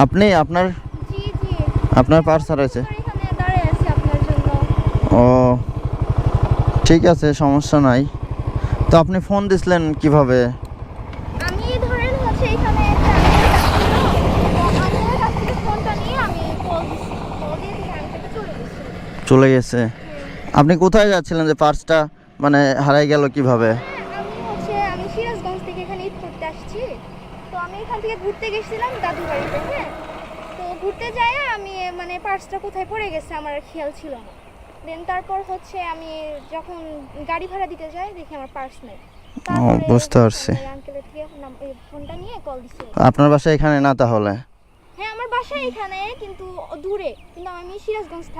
আপনি আপনার জি জি আপনার পার্স হারাইছে? এখানে দাঁড়িয়ে আছি আপনার জন্য। ও ঠিক আছে, সমস্যা নাই। তো আপনি ফোন দিছিলেন কিভাবে? আমি ধরেন হচ্ছে এখানে একটা আঙ্কেলের কাছ থেকে ফোনটা নিয়ে আমি কল দিছি, কল দিয়ে থেকে আঙ্কেলটা চলে গেছে। চলে গেছে? হ্যাঁ আপনি কোথায় যাচ্ছিলেন যে পার্সটা মানে হারাই গেল কিভাবে? আমি সিরাজগঞ্জ থেকে এখানে ঈদ করতে আসছি। তো আমি এখান থেকে ঘুরতে গেছিলাম দাদুর বাড়িতে। হ্যাঁ, তো ঘুরতে যাই আমি মানে পার্সটা কোথায় পড়ে গেছে আমার আর খেয়াল ছিল না। দেন তারপর হচ্ছে আমি যখন গাড়ি ভাড়া দিতে যাই দেখি আমার পার্স নেই। তারপরে বুঝতে পারছি। আঙ্কেলের থেকে ফোনটা নিয়ে কল দিছি। আপনার বাসা এখানে না তাহলে? হ্যাঁ আমার বাসা এখানে কিন্তু দূরে, কিন্তু আমি সিরাজগঞ্জ